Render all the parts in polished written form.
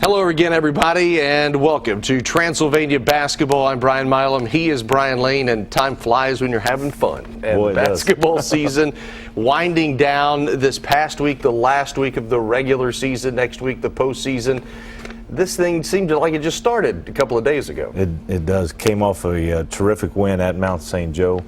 Hello again, everybody, and welcome to Transylvania Basketball. I'm Brian Milam. He is Brian Lane, and time flies when you're having fun. And Boy, basketball season winding down this past week, the last week of the regular season, next week the postseason. This thing seemed like it just started a couple of days ago. It does. Came off a terrific win at Mount St. Joe,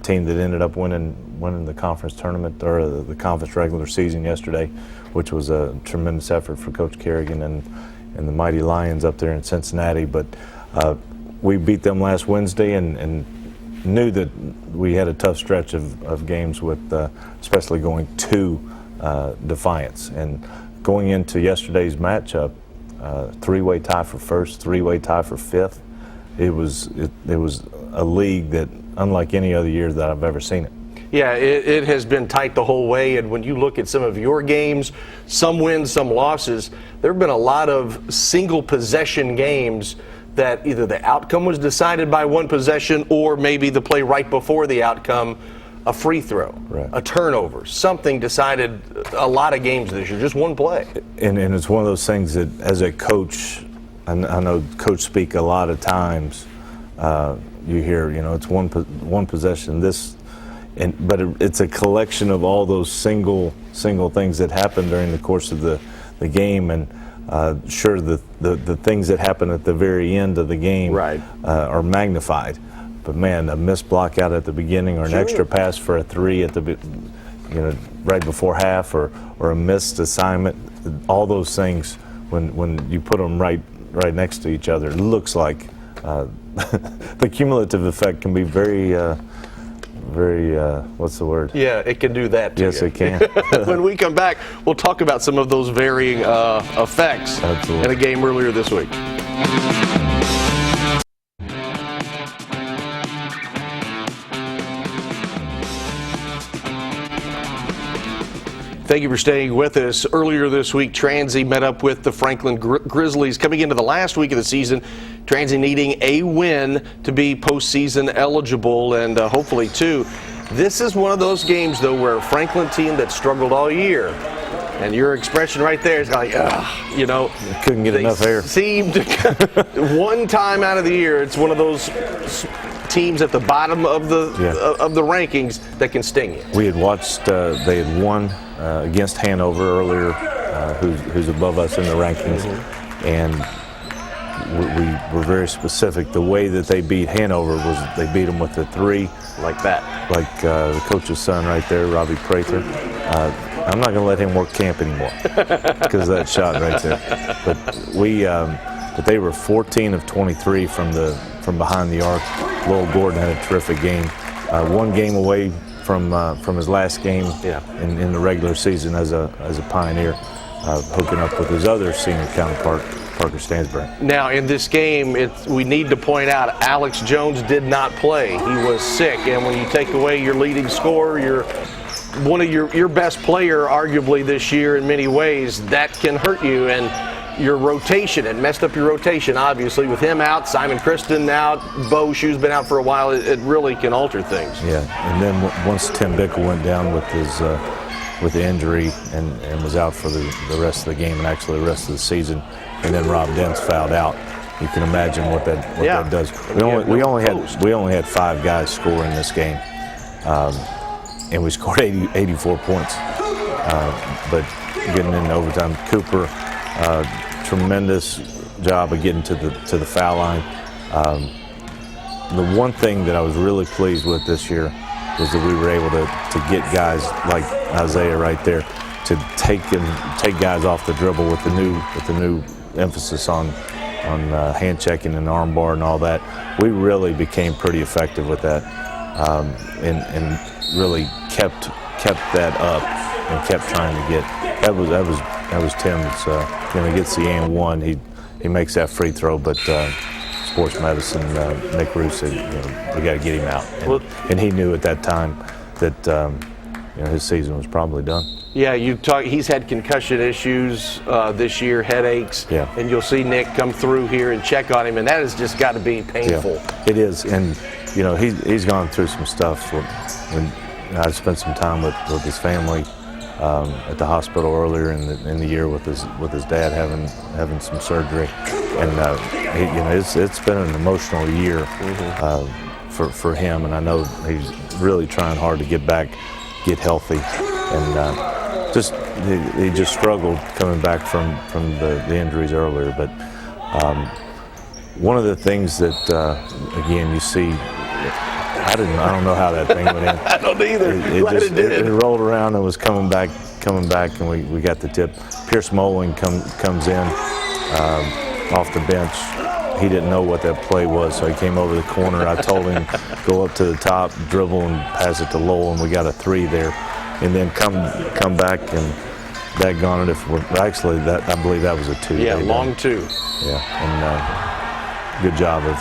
team that ended up winning the conference tournament or the conference regular season yesterday, which was a tremendous effort for Coach Kerrigan and the Mighty Lions up there in Cincinnati. But we beat them last Wednesday and knew that we had a tough stretch of games with, especially going to Defiance. And going into yesterday's matchup, three-way tie for first, three-way tie for fifth. It was a league that unlike any other year that I've ever seen it. Yeah, it has been tight the whole way, and when you look at some of your games, some wins, some losses, there have been a lot of single possession games that either the outcome was decided by one possession or maybe the play right before the outcome, a free throw, right, a turnover, something decided a lot of games this year, just one play. And it's one of those things that as a coach, I know coach speak a lot of times, you hear, it's one possession, but it's a collection of all those single things that happen during the course of the game, and sure the things that happen at the very end of the game are magnified. But man, a missed block out at the beginning, or an extra pass for a three at the right before half, or a missed assignment, all those things when you put them right next to each other, it looks like the cumulative effect can be very what's the word? Yeah, it can do that to Yes, you. it can. When we come back, we'll talk about some of those varying effects in a game earlier this week. Thank you for staying with us. Earlier this week, Transy met up with the Franklin Grizzlies coming into the last week of the season. Transy needing a win to be postseason eligible, and hopefully two. This is one of those games, though, where a Franklin team that struggled all year, and your expression right there is like, couldn't get enough air. Seemed one time out of the year, it's one of those teams at the bottom of the rankings that can sting you. We had watched, they had won against Hanover earlier, who's above us in the rankings, and we were very specific. The way that they beat Hanover was they beat them with a three. Like that. Like the coach's son right there, Robbie Prather. I'm not going to let him work camp anymore because of that shot right there. But they were 14 of 23 from behind the arc. Lowell Gordon had a terrific game. One game away from his last game in the regular season as a Pioneer, hooking up with his other senior counterpart, Parker Stansbury. Now, in this game, we need to point out Alex Jones did not play. He was sick, and when you take away your leading scorer, one of your best player, arguably this year in many ways, that can hurt you. And your rotation, it messed up your rotation, obviously, with him out, Simon Kristen out, Bo Shue's been out for a while. It really can alter things. Yeah, and then once Tim Bickle went down with the injury and was out for the rest of the game and actually the rest of the season, and then Rob Dent's fouled out, you can imagine what that does. We only had 5 guys score in this game, and we scored 84 points. But getting into overtime, Cooper. Tremendous job of getting to the foul line. The one thing that I was really pleased with this year was that we were able to get guys like Isaiah right there to take guys off the dribble with the new emphasis on hand checking and arm bar and all that. We really became pretty effective with that, and really kept that up and kept trying to get. That was Tim's. He gets the and one. He makes that free throw, but sports medicine, Nick Roos said, we got to get him out, and he knew at that time that his season was probably done. Yeah, he's had concussion issues this year, headaches, and you'll see Nick come through here and check on him, and that has just got to be painful. Yeah, it is, and he's gone through some stuff. When I spent some time with his family, at the hospital earlier in the year with his dad having some surgery, and it's been an emotional year for him, and I know he's really trying hard to get back, get healthy, and he just struggled coming back from the injuries earlier. But one of the things that again you see, I don't know how that thing went in. I don't either. It rolled around and was coming back, and we got the tip. Pierce Moling comes in off the bench. He didn't know what that play was, so he came over the corner. I told him go up to the top, dribble, and pass it to Lowell, and we got a 3 there. And then come back and daggone it, actually I believe that was a 2. Yeah, long 2. Yeah, and good job of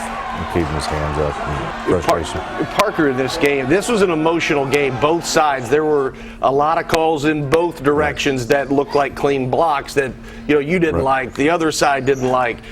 keeping his hands up and frustration. Parker, in this game, this was an emotional game, both sides. There were a lot of calls in both directions that looked like clean blocks that you didn't like, the other side didn't like.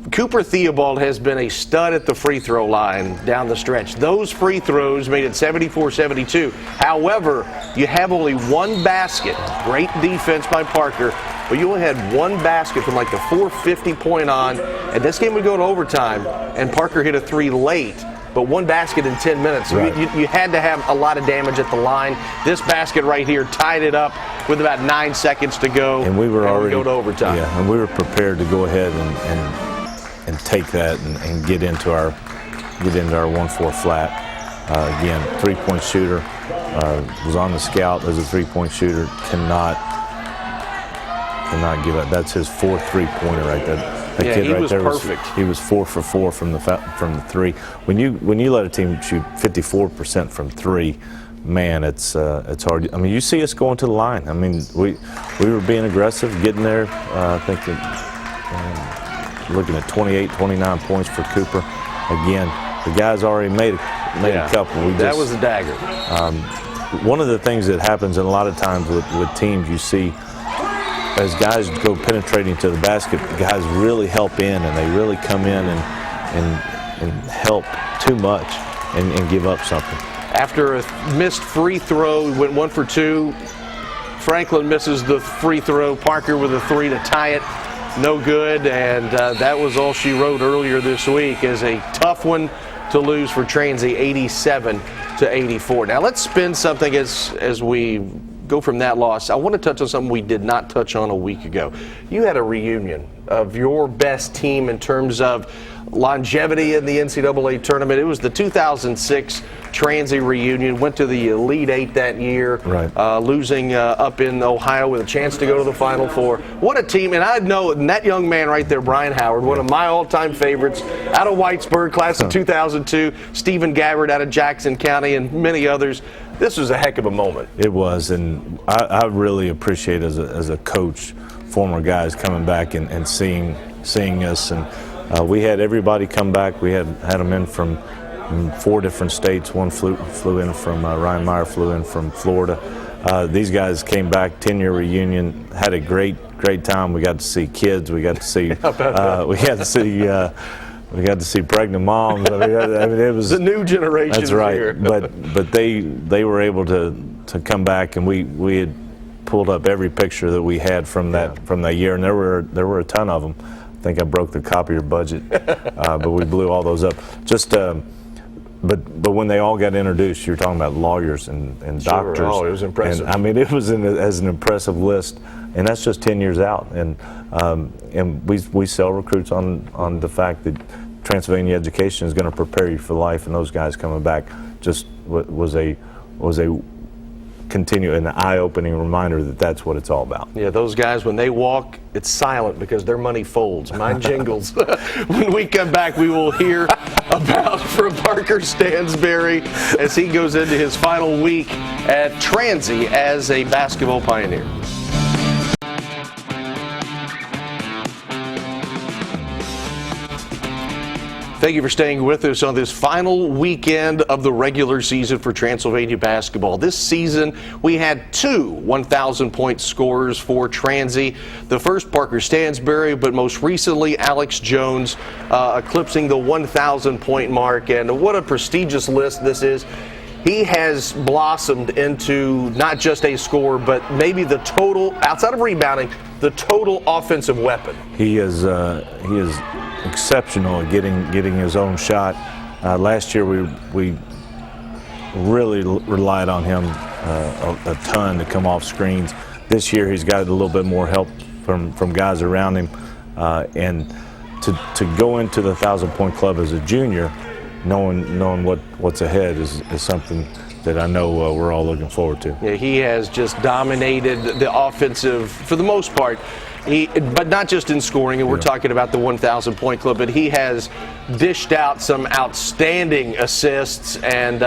Cooper Theobald has been a stud at the free throw line down the stretch. Those free throws made it 74-72. However, you have only one basket. Great defense by Parker, but you only had one basket from like the 4:50 point on, and this game would go to overtime, and Parker hit a 3 late, but one basket in 10 minutes. So you had to have a lot of damage at the line. This basket right here tied it up with about 9 seconds to go, and we were already go to overtime. Yeah, and we were prepared to go ahead and take that and get into our 1-4 flat. Again, 3-point shooter, was on the scout as a 3-point shooter. Cannot give up. That's his 4th 3-pointer right there. That kid he right was there perfect. He was 4 for 4 from the 3. When you let a team shoot 54% from 3, man, it's hard. I mean, you see us going to the line. I mean, we were being aggressive, getting there. I think looking at 28, 29 points for Cooper. Again, the guy's already made a couple. That was a dagger. One of the things that happens, and a lot of times with teams, you see as guys go penetrating to the basket, guys really help in, and they really come in and help too much and give up something. After a missed free throw, went 1 for 2. Franklin misses the free throw. Parker with a 3 to tie it. No good, and that was all she wrote earlier this week as a tough one to lose for Transy, 87-84. Now let's spin something as we go from that loss. I want to touch on something we did not touch on a week ago. You had a reunion of your best team in terms of longevity in the NCAA tournament. It was the 2006 Transy reunion. Went to the Elite 8 that year, losing up in Ohio with a chance to go to the Final Four. What a team. And I know that young man right there, Brian Howard, one of my all-time favorites, out of Whitesburg, class of 2002, Stephen Gabbard out of Jackson County, and many others. This was a heck of a moment. It was, and I really appreciate as a coach, former guys coming back and seeing us. And we had everybody come back. We had them in from 4 different states. One flew in from Ryan Meyer flew in from Florida. These guys came back, 10-year reunion, had a great time. We got to see kids. We got to see we got to see pregnant moms. I mean, it was the new generation. That's right. Here. but they were able to come back, and we had pulled up every picture that we had from that year, and there were a ton of them. I think I broke the copier budget, but we blew all those up. But when they all got introduced, you're talking about lawyers and doctors. Oh, it was impressive. And I mean, it was as an impressive list, and that's just 10 years out. And we sell recruits on the fact that Transylvania education is going to prepare you for life, and those guys coming back just was a an eye-opening reminder that that's what it's all about. Yeah, those guys, when they walk, it's silent because their money folds. Mine jingles. When we come back, we will hear about from Parker Stansberry as he goes into his final week at Transy as a basketball pioneer. Thank you for staying with us on this final weekend of the regular season for Transylvania basketball. This season, we had 2 1,000-point scorers for Transy. The first, Parker Stansberry, but most recently, Alex Jones, eclipsing the 1,000-point mark. And what a prestigious list this is. he has blossomed into not just a scorer, but maybe the total, outside of rebounding, the total offensive weapon. He is exceptional at getting his own shot. Last year we really relied on him a ton to come off screens. This year he's got a little bit more help from guys around him, and to go into the 1,000-point club as a junior, knowing what's ahead is something that I know we're all looking forward to. Yeah, he has just dominated the offensive for the most part. But not just in scoring, and we're talking about the 1,000-point club, but he has dished out some outstanding assists and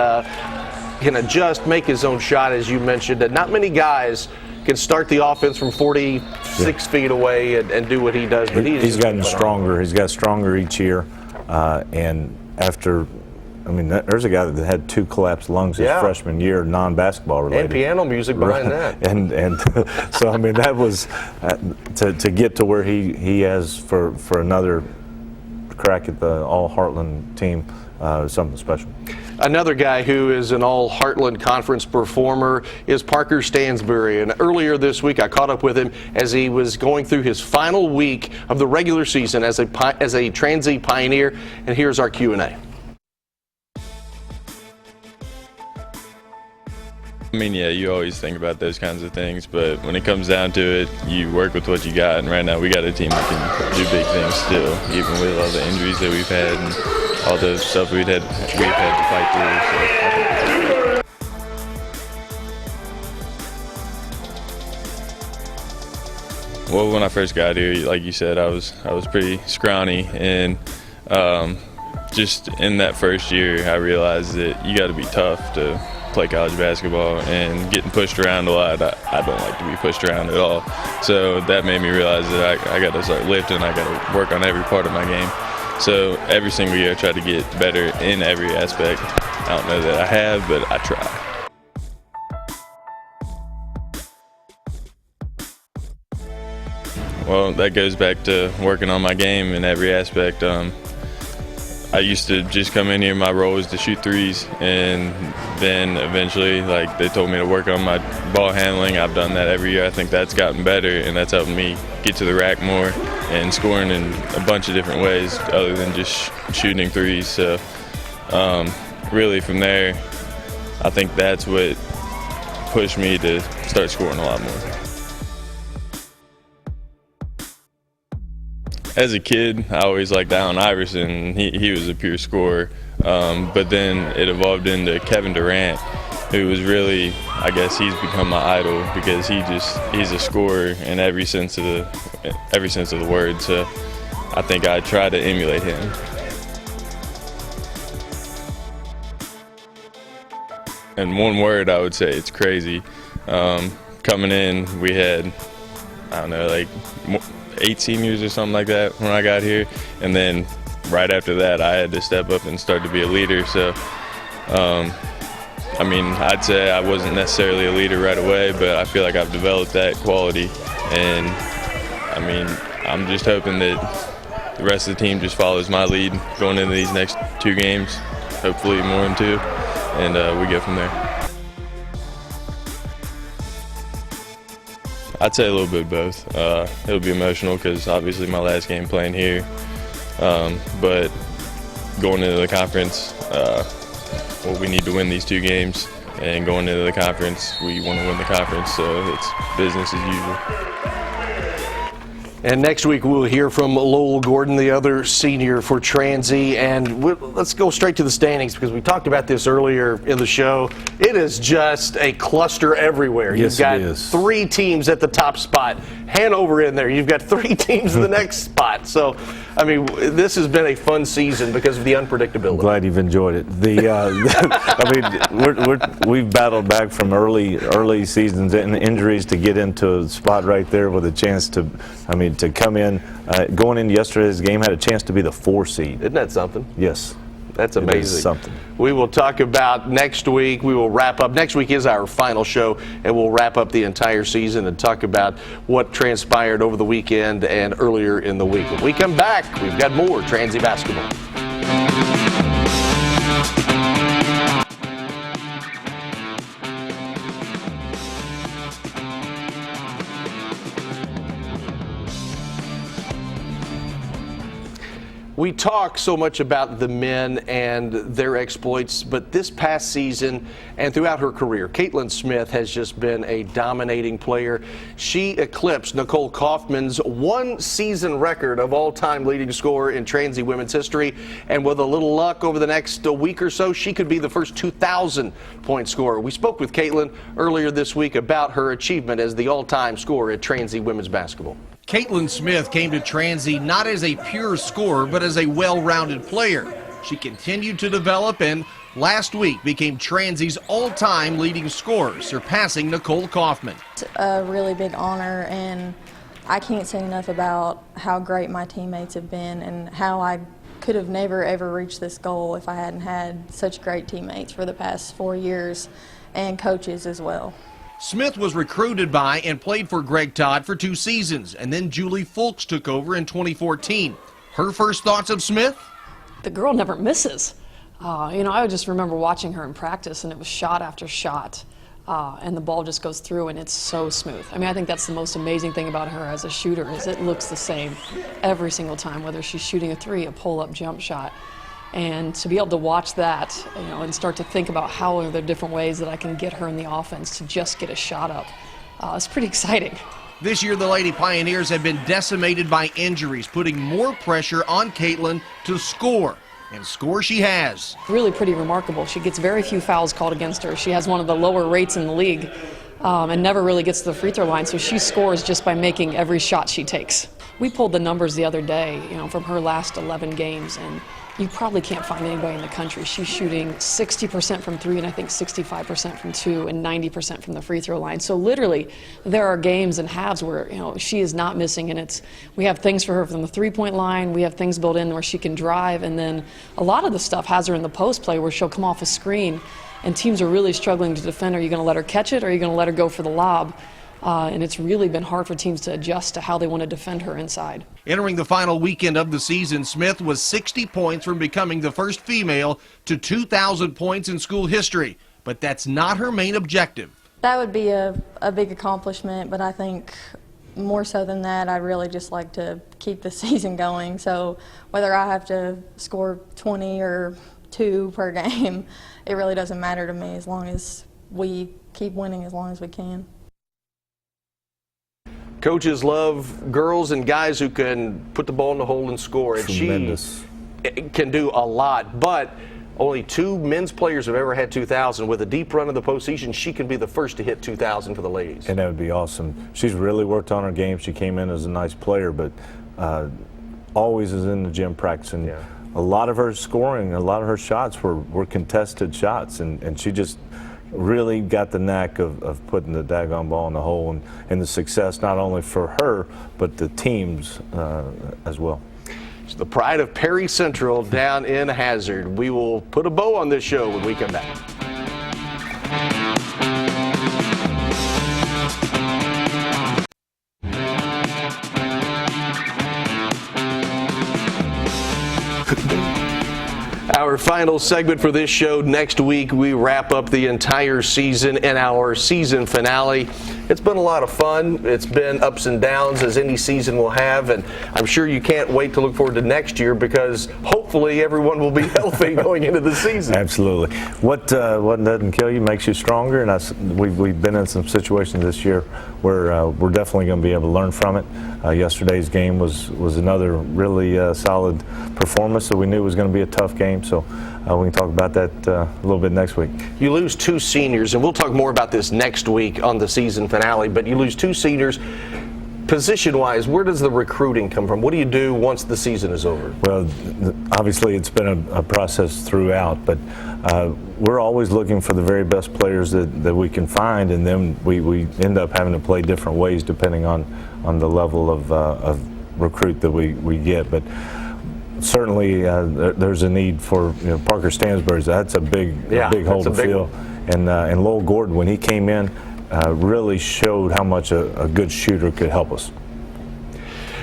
can just make his own shot, as you mentioned. And not many guys can start the offense from 46 feet away and do what he does. But he's gotten stronger. He's got stronger each year, and after. I mean, there's a guy that had 2 collapsed lungs his freshman year, non-basketball related. And piano music behind that. And so, I mean, that was to get to where he has for another crack at the All-Heartland team, something special. Another guy who is an All-Heartland Conference performer is Parker Stansbury. And earlier this week, I caught up with him as he was going through his final week of the regular season as a Transy Pioneer. And here's our Q&A. I mean, yeah, you always think about those kinds of things, but when it comes down to it, you work with what you got, and right now we got a team that can do big things still, even with all the injuries that we've had and all the stuff we've had to fight through. So. Well, when I first got here, like you said, I was pretty scrawny, and just in that first year, I realized that you got to be tough to play college basketball, and getting pushed around a lot, I don't like to be pushed around at all. So that made me realize that I got to start lifting. I got to work on every part of my game. So every single year I try to get better in every aspect. I don't know that I have, but I try. Well, that goes back to working on my game in every aspect. I used to just come in here, my role was to shoot threes, and then eventually, like, they told me to work on my ball handling. I've done that every year. I think that's gotten better, and that's helped me get to the rack more and scoring in a bunch of different ways other than just shooting threes. So really from there, I think that's what pushed me to start scoring a lot more. As a kid, I always liked Allen Iverson. He was a pure scorer. But then it evolved into Kevin Durant, who was really, I guess he's become my idol because he's a scorer in every sense of the word. So I think I try to emulate him. In one word, I would say it's crazy. Coming in, we had, I don't know, like 8 seniors or something like that when I got here, and then right after that I had to step up and start to be a leader. So I mean, I'd say I wasn't necessarily a leader right away, but I feel like I've developed that quality, and I mean, I'm just hoping that the rest of the team just follows my lead going into these next 2 games, hopefully more than 2, and we go from there. I'd say a little bit of both. It'll be emotional because obviously my last game playing here, but going into the conference, well, we need to win these 2 games, and going into the conference, we want to win the conference, so it's business as usual. And next week we'll hear from Lowell Gordon, the other senior for Transy. And let's go straight to the standings because we talked about this earlier in the show. It is just a cluster everywhere. Yes, You've got it is. 3 teams at the top spot. Hanover in there. You've got 3 teams in the next spot. So, I mean, this has been a fun season because of the unpredictability. I'm glad you've enjoyed it. I mean, we've battled back from early seasons and injuries to get into a spot right there with a chance to, to come in. Going into yesterday's game, had a chance to be the 4 seed. Isn't that something? Yes. That's amazing. It is something. We will talk about next week. We will wrap up. Next week is our final show, and we'll wrap up the entire season and talk about what transpired over the weekend and earlier in the week. When we come back, we've got more Transy basketball. We talk so much about the men and their exploits, but this past season and throughout her career, Caitlin Smith has just been a dominating player. She eclipsed Nicole Kaufman's one-season record of all-time leading scorer in Transy women's history, and with a little luck over the next week or so, she could be the first 2,000-point scorer. We spoke with Caitlin earlier this week about her achievement as the all-time scorer at Transy women's basketball. Caitlin Smith came to Transy not as a pure scorer, but as a well-rounded player. She continued to develop and last week became Transy's all-time leading scorer, surpassing Nicole Kaufman. It's a really big honor, and I can't say enough about how great my teammates have been and how I could have never ever reached this goal if I hadn't had such great teammates for the past 4 years and coaches as well. Smith was recruited by and played for Greg Todd for 2 seasons, and then Julie Fulks took over in 2014. Her first thoughts of Smith? The girl never misses. I just remember watching her in practice, and it was shot after shot, and the ball just goes through, and it's so smooth. I mean, I think that's the most amazing thing about her as a shooter is it looks the same every single time, whether she's shooting a three, a pull-up jump shot. And to be able to watch that, and start to think about how are there different ways that I can get her in the offense to just get a shot up, it's pretty exciting. This year, the Lady Pioneers have been decimated by injuries, putting more pressure on Caitlin to score. And score she has. Really pretty remarkable. She gets very few fouls called against her. She has one of the lower rates in the league and never really gets to the free throw line, so she scores just by making every shot she takes. We pulled the numbers the other day, from her last 11 games, and you probably can't find anybody in the country. She's shooting 60% from three, and I think 65% from two, and 90% from the free throw line. So literally, there are games and halves where she is not missing, and we have things for her from the three-point line. We have things built in where she can drive, and then a lot of the stuff has her in the post play where she'll come off a screen, and teams are really struggling to defend her. Are you going to let her catch it, or are you going to let her go for the lob? And it's really been hard for teams to adjust to how they want to defend her inside. Entering the final weekend of the season, Smith was 60 points from becoming the first female to 2,000 points in school history. But that's not her main objective. That would be a big accomplishment, but I think more so than that, I'd really just like to keep the season going. So whether I have to score 20 or 2 per game, it really doesn't matter to me as long as we keep winning as long as we can. Coaches love girls and guys who can put the ball in the hole and score. And Tremendous. She can do a lot, but only 2 men's players have ever had 2,000. With a deep run of the postseason, she can be the first to hit 2,000 for the ladies. And that would be awesome. She's really worked on her game. She came in as a nice player, but always is in the gym practicing. Yeah. A lot of her scoring, a lot of her shots were contested shots, and she just really got the knack of putting the daggone ball in the hole, and the success not only for her but the teams as well. It's the pride of Perry Central down in Hazard. We will put a bow on this show when we come back. Our final segment for this show. Next week, we wrap up the entire season in our season finale. It's been a lot of fun. It's been ups and downs, as any season will have, and I'm sure you can't wait to look forward to next year because hopefully everyone will be healthy going into the season. Absolutely. What doesn't kill you makes you stronger, and we've been in some situations this year where we're definitely going to be able to learn from it. Yesterday's game was another really solid performance, so we knew it was going to be a tough game. So we can talk about that a little bit next week. You lose 2 seniors, and we'll talk more about this next week on the season finale, but you lose 2 seniors. Position-wise, where does the recruiting come from? What do you do once the season is over? Well, obviously it's been a process throughout, but we're always looking for the very best players that we can find, and then we end up having to play different ways depending on the level of recruit that we get. But certainly there's a need for Parker Stansbury's. That's a big hole to fill. And Lowell Gordon, when he came in, really showed how much a good shooter could help us.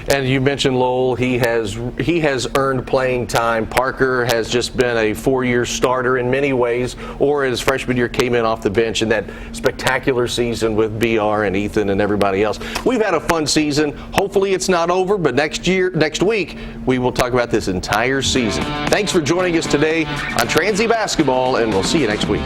And you mentioned Lowell. He has earned playing time. Parker has just been a 4-year starter in many ways, or his freshman year came in off the bench in that spectacular season with BR and Ethan and everybody else. We've had a fun season. Hopefully it's not over, but next week, we will talk about this entire season. Thanks for joining us today on Transy Basketball, and we'll see you next week.